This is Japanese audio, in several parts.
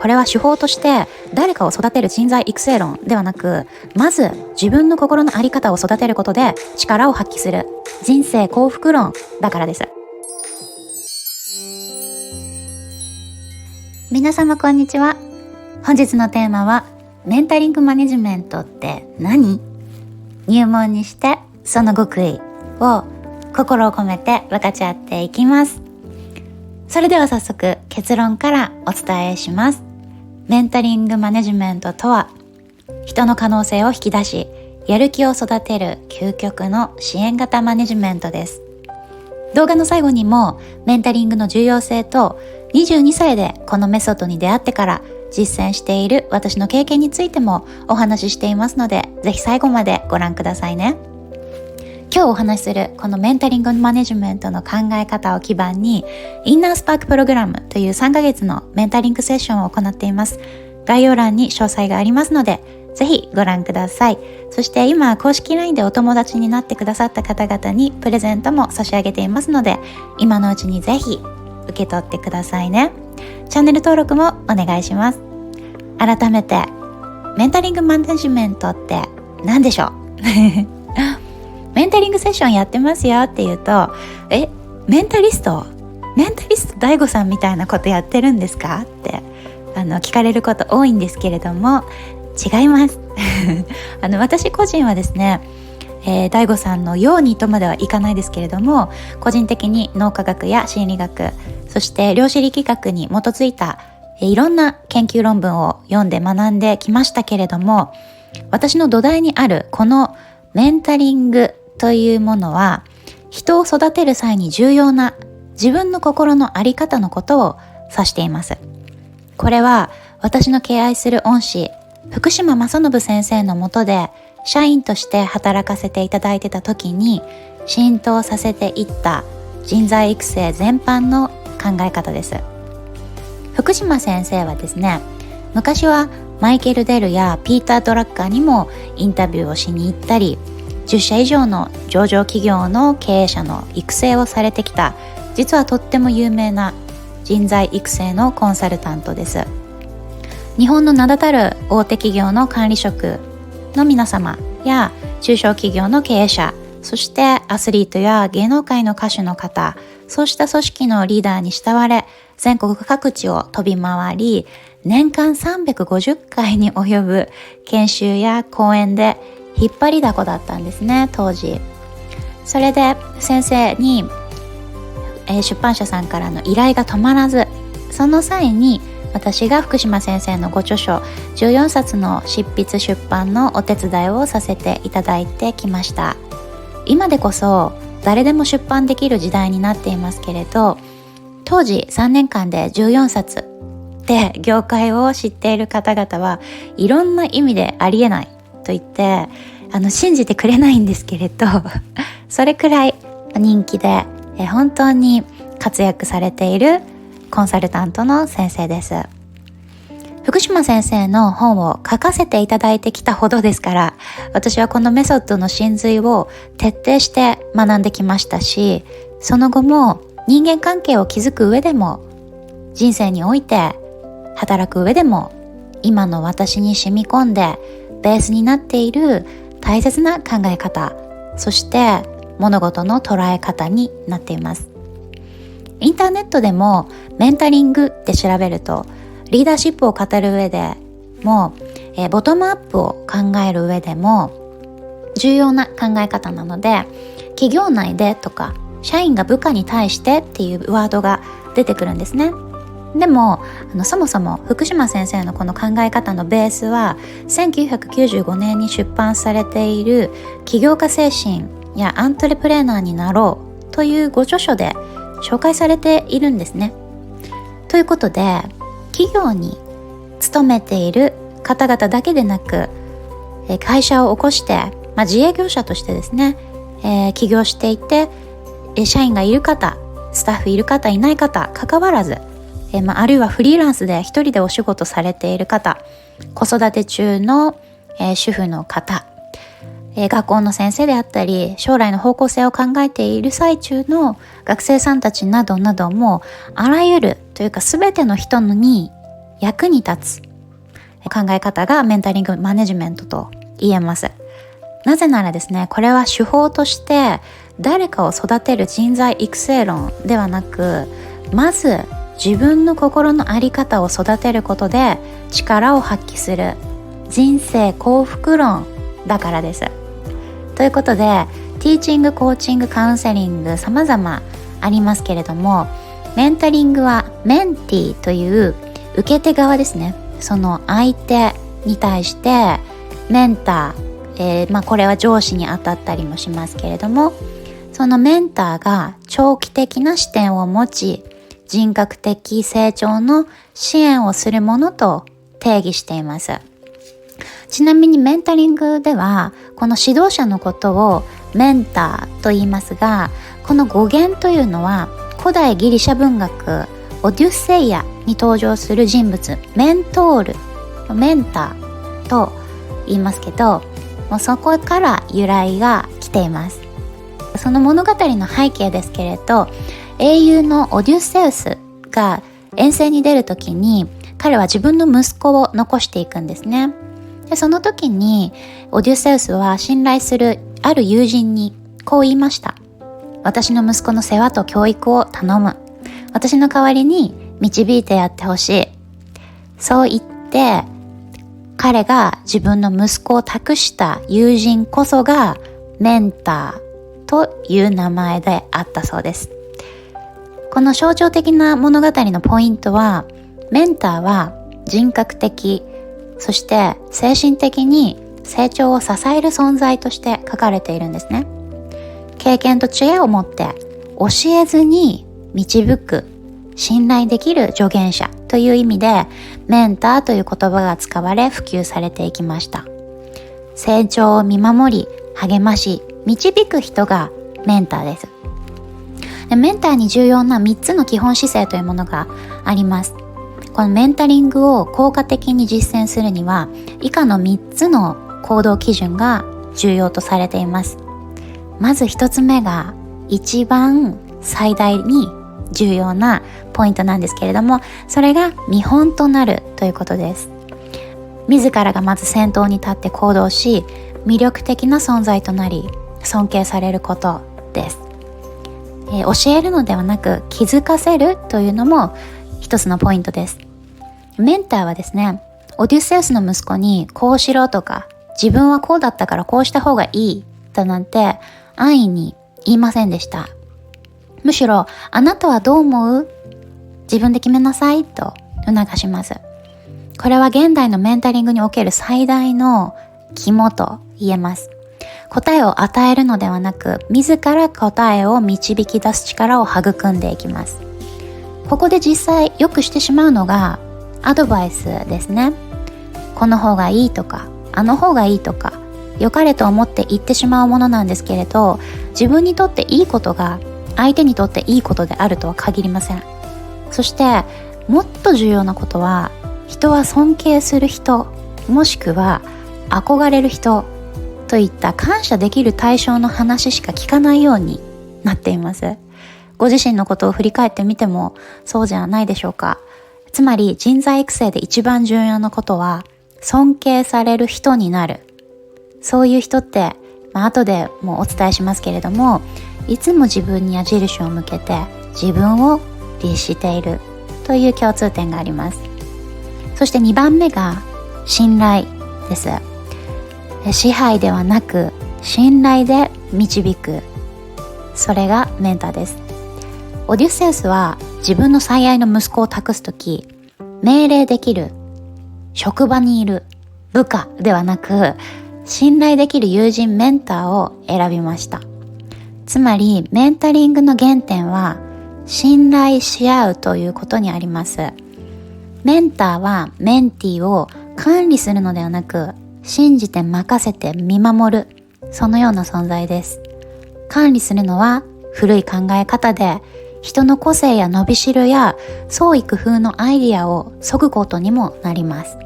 これは手法として誰かを育てる人材育成論ではなく、まず自分の心の在り方を育てることで力を発揮する人生幸福論だからです。皆様こんにちは。本日のテーマはメンタリングマネジメントって何？入門にしてその極意を心を込めて分かち合っていきます。それでは早速結論からお伝えします。メンタリングマネジメントとは、人の可能性を引き出しやる気を育てる究極の支援型マネジメントです。動画の最後にもメンタリングの重要性と22歳でこのメソッドに出会ってから実践している私の経験についてもお話ししていますので、ぜひ最後までご覧くださいね。今日お話しするこのメンタリングマネジメントの考え方を基盤にインナースパークプログラムという3ヶ月のメンタリングセッションを行っています。概要欄に詳細がありますのでぜひご覧ください。そして今公式 LINE でお友達になってくださった方々にプレゼントも差し上げていますので、今のうちにぜひ受け取ってくださいね。チャンネル登録もお願いします。改めてメンタリングマネジメントって何でしょうメンタリングセッションやってますよって言うと、メンタリスト大悟さんみたいなことやってるんですかって聞かれること多いんですけれども、違います私個人はですね、大悟さんのようにとまではいかないですけれども、個人的に脳科学や心理学、そして量子力学に基づいたいろんな研究論文を読んで学んできましたけれども、私の土台にあるこのメンタリングというものは、人を育てる際に重要な自分の心の在り方のことを指しています。これは私の敬愛する恩師福島正信先生の下で社員として働かせていただいてた時に浸透させていった人材育成全般の考え方です。福島先生はですね、昔はマイケル・デルやピーター・ドラッカーにもインタビューをしに行ったり、10社以上の上場企業の経営者の育成をされてきた、実はとっても有名な人材育成のコンサルタントです。日本の名だたる大手企業の管理職の皆様や中小企業の経営者、そしてアスリートや芸能界の歌手の方、そうした組織のリーダーに慕われ、全国各地を飛び回り、年間350回に及ぶ研修や講演で引っ張りだこだったんですね、当時。それで先生に、出版社さんからの依頼が止まらず、その際に私が福島先生のご著書14冊の執筆出版のお手伝いをさせていただいてきました。今でこそ誰でも出版できる時代になっていますけれど、当時3年間で14冊で業界を知っている方々はいろんな意味でありえないと言って信じてくれないんですけれどそれくらい人気で本当に活躍されているコンサルタントの先生です。福島先生の本を書かせていただいてきたほどですから、私はこのメソッドの真髄を徹底して学んできましたし、その後も人間関係を築く上でも、人生において働く上でも、今の私に染み込んでベースになっている大切な考え方、そして物事の捉え方になっています。インターネットでもメンタリングって調べると、リーダーシップを語る上でも、ボトムアップを考える上でも重要な考え方なので、企業内でとか社員が部下に対してっていうワードが出てくるんですね。でもそもそも福島先生のこの考え方のベースは1995年に出版されている起業家精神やアントレプレーナーになろうというご著書で紹介されているんですね。ということで、企業に勤めている方々だけでなく、会社を起こして、自営業者としてですね、起業していて、社員がいる方、スタッフいる方いない方関わらず、あるいはフリーランスで一人でお仕事されている方、子育て中の、主婦の方、学校の先生であったり、将来の方向性を考えている最中の学生さんたちなどなども、あらゆるというか全ての人に役に立つ考え方がメンタリングマネジメントと言えます。なぜならですね、これは手法として誰かを育てる人材育成論ではなく、まず自分の心の在り方を育てることで力を発揮する人生幸福論だからです。ということで、ティーチング、コーチング、カウンセリング様々ありますけれども、メンタリングはメンティーという受け手側ですね。その相手に対してメンター、これは上司に当たったりもしますけれども、そのメンターが長期的な視点を持ち、人格的成長の支援をするものと定義しています。ちなみにメンタリングではこの指導者のことをメンターと言いますが、この語源というのは古代ギリシャ文学オデュッセイアに登場する人物メントール、メンターと言いますけど、もうそこから由来が来ています。その物語の背景ですけれど、英雄のオデュッセウスが遠征に出るときに彼は自分の息子を残していくんですね。でその時にオデュッセウスは信頼するある友人にこう言いました。私の息子の世話と教育を頼む。私の代わりに導いてやってほしい。そう言って彼が自分の息子を託した友人こそがメンターという名前であったそうです。この象徴的な物語のポイントは、メンターは人格的、そして精神的に成長を支える存在として書かれているんですね。経験と知恵を持って教えずに導く信頼できる助言者という意味でメンターという言葉が使われ普及されていきました。成長を見守り励まし導く人がメンターです。メンターに重要な3つの基本姿勢というものがあります。このメンタリングを効果的に実践するには以下の3つの行動基準が重要とされています。まず1つ目が一番最大に重要なポイントなんですけれども、それが見本となるということです。自らがまず先頭に立って行動し、魅力的な存在となり尊敬されることです。教えるのではなく気づかせるというのも一つのポイントです。メンターはですね、オデュッセウスの息子にこうしろとか、自分はこうだったからこうした方がいいだなんて安易に言いませんでした。むしろ、あなたはどう思う？自分で決めなさいと促します。これは現代のメンタリングにおける最大の肝と言えます。答えを与えるのではなく、自ら答えを導き出す力を育んでいきます。ここで実際よくしてしまうのがアドバイスですね。この方がいいとか、あの方がいいとか、良かれと思って言ってしまうものなんですけれど、自分にとっていいことが相手にとっていいことであるとは限りません。そしてもっと重要なことは、人は尊敬する人、もしくは憧れる人といった感謝できる対象の話しか聞かないようになっています。ご自身のことを振り返ってみてもそうじゃないでしょうか。つまり人材育成で一番重要なことは尊敬される人になる。そういう人って、後でもうお伝えしますけれども、いつも自分に矢印を向けて自分を律しているという共通点があります。そして2番目が信頼です。支配ではなく信頼で導く、それがメンターです。オデュッセウスは自分の最愛の息子を託すとき、命令できる職場にいる部下ではなく、信頼できる友人メンターを選びました。つまりメンタリングの原点は信頼し合うということにあります。メンターはメンティーを管理するのではなく、信じて任せて見守る、そのような存在です。管理するのは古い考え方で、人の個性や伸びしろや創意工夫のアイディアを削ぐことにもなります。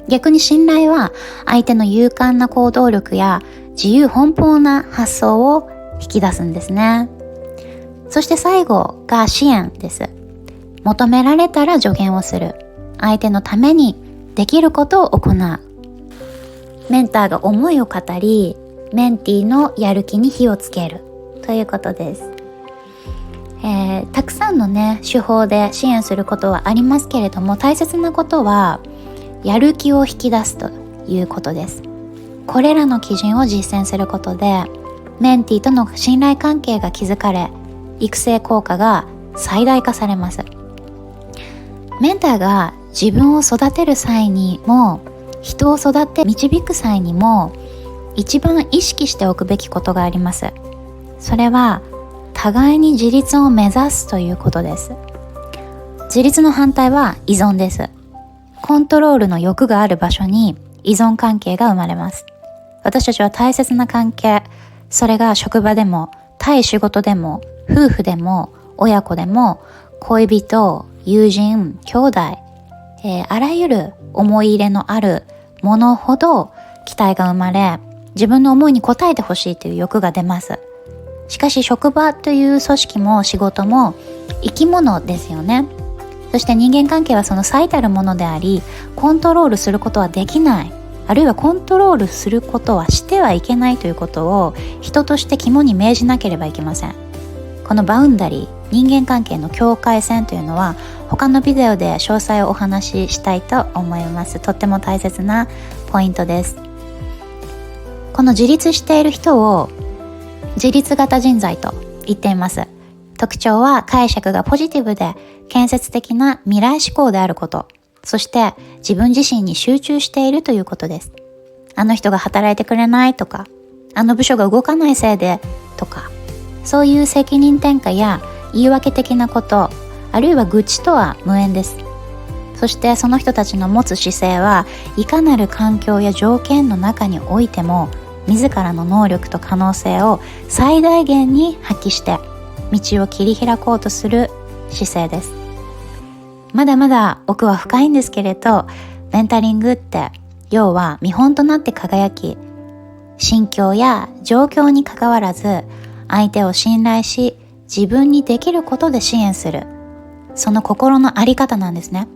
逆に信頼は相手の勇敢な行動力や自由奔放な発想を引き出すんですね。そして最後が支援です。求められたら助言をする。相手のためにできることを行う。メンターが思いを語り、メンティーのやる気に火をつけるということです。たくさんのね手法で支援することはありますけれども、大切なことはやる気を引き出すということです。これらの基準を実践することでメンティーとの信頼関係が築かれ、育成効果が最大化されます。メンターが自分を育てる際にも、人を育て導く際にも一番意識しておくべきことがあります。それは互いに自立を目指すということです。自立の反対は依存です。コントロールの欲がある場所に依存関係が生まれます。私たちは大切な関係、それが職場でも対仕事でも夫婦でも親子でも恋人、友人、兄弟、あらゆる思い入れのあるものほど期待が生まれ、自分の思いに応えてほしいという欲が出ます。しかし職場という組織も仕事も生き物ですよね。そして人間関係はその最たるものであり、コントロールすることはできない、あるいはコントロールすることはしてはいけないということを人として肝に銘じなければいけません。このバウンダリー、人間関係の境界線というのは他のビデオで詳細をお話ししたいと思います。とっても大切なポイントです。この自立している人を自立型人材と言っています。特徴は解釈がポジティブで建設的な未来志向であること、そして自分自身に集中しているということです。あの人が働いてくれないとか、あの部署が動かないせいでとか、そういう責任転嫁や言い訳的なこと、あるいは愚痴とは無縁です。そしてその人たちの持つ姿勢はいかなる環境や条件の中においても自らの能力と可能性を最大限に発揮して道を切り開こうとする姿勢です。まだまだ奥は深いんですけれど、メンタリングって要は見本となって輝き、心境や状況にかかわらず相手を信頼し自分にできることで支援する、その心のあり方なんですね。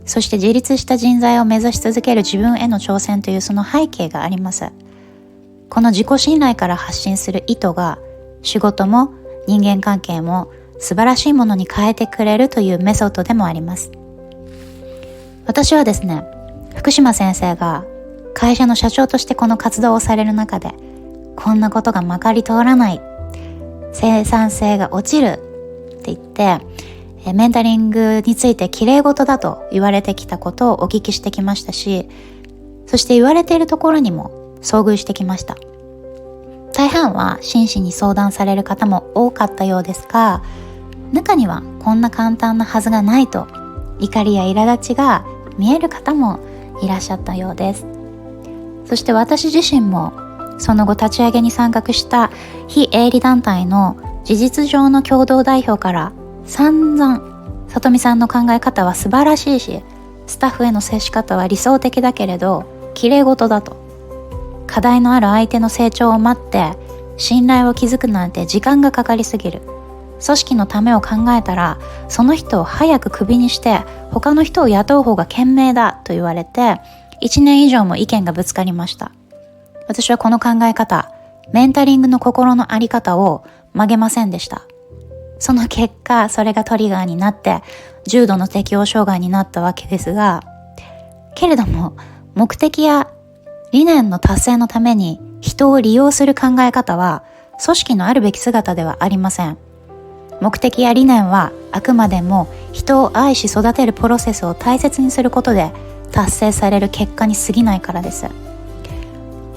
そして自立した人材を目指し続ける自分への挑戦というその背景があります。この自己信頼から発信する意図が仕事も人間関係も素晴らしいものに変えてくれるというメソッドでもあります。私はですね、福島先生が会社の社長としてこの活動をされる中で、こんなことがまかり通らない、生産性が落ちるって言ってメンタリングについて綺麗事だと言われてきたことをお聞きしてきましたし、そして言われているところにも遭遇してきました。大半は真摯に相談される方も多かったようですが、中にはこんな簡単なはずがないと怒りや苛立ちが見える方もいらっしゃったようです。そして私自身もその後立ち上げに参画した非営利団体の事実上の共同代表から散々さとみさんの考え方は素晴らしいし、スタッフへの接し方は理想的だけれど綺麗事だと、課題のある相手の成長を待って信頼を築くなんて時間がかかりすぎる、組織のためを考えたらその人を早くクビにして他の人を雇う方が賢明だと言われて1年以上も意見がぶつかりました。私はこの考え方、メンタリングの心のあり方を曲げませんでした。その結果それがトリガーになって重度の適応障害になったわけですが、けれども目的や理念の達成のために人を利用する考え方は組織のあるべき姿ではありません。目的や理念はあくまでも人を愛し育てるプロセスを大切にすることで達成される結果に過ぎないからです。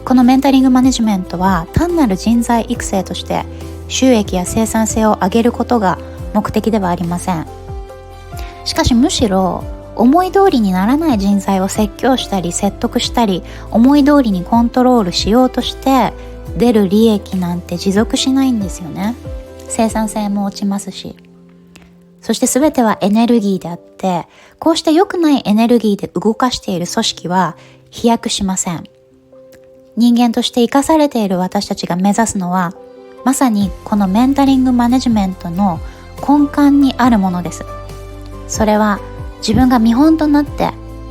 このメンタリングマネジメントは単なる人材育成として収益や生産性を上げることが目的ではありません。しかしむしろ思い通りにならない人材を説教したり説得したり思い通りにコントロールしようとして出る利益なんて持続しないんですよね。生産性も落ちますし、そして全てはエネルギーであって、こうして良くないエネルギーで動かしている組織は飛躍しません。人間として生かされている私たちが目指すのはまさにこのメンタリングマネジメントの根幹にあるものです。それは自分が見本となって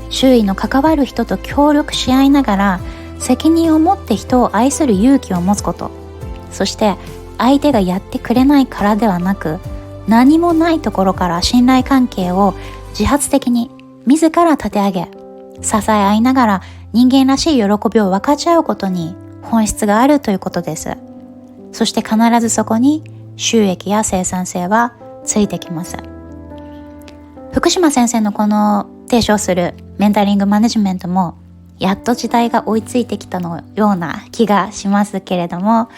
周囲の関わる人と協力し合いながら責任を持って人を愛する勇気を持つこと、そして相手がやってくれないからではなく、何もないところから信頼関係を自発的に自ら立て上げ、支え合いながら人間らしい喜びを分かち合うことに本質があるということです。そして必ずそこに収益や生産性はついてきます。福島先生のこの提唱するメンタリングマネジメントもやっと時代が追いついてきたのような気がしますけれども、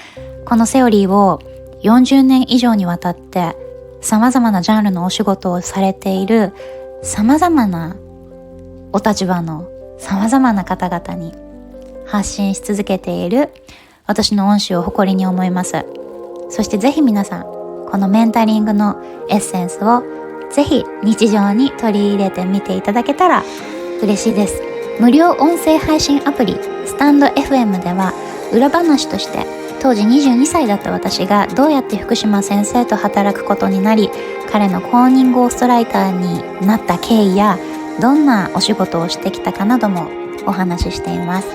このセオリーを40年以上にわたって様々なジャンルのお仕事をされている様々なお立場の様々な方々に発信し続けている私の恩師を誇りに思います。そしてぜひ皆さん、このメンタリングのエッセンスをぜひ日常に取り入れてみていただけたら嬉しいです。無料音声配信アプリスタンド FM では裏話として、当時22歳だった私がどうやって福島先生と働くことになり、彼の公認ゴーストライターになった経緯やどんなお仕事をしてきたかなどもお話ししています。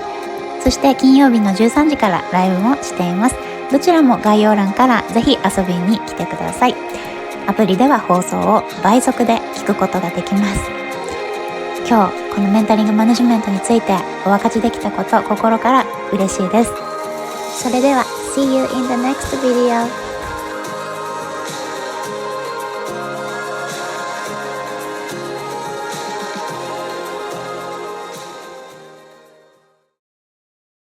そして金曜日の13時からライブもしています。どちらも概要欄からぜひ遊びに来てください。アプリでは放送を倍速で聞くことができます。今日このメンタリングマネジメントについてお分かちできたこと、心から嬉しいです。それでは See you in the next video.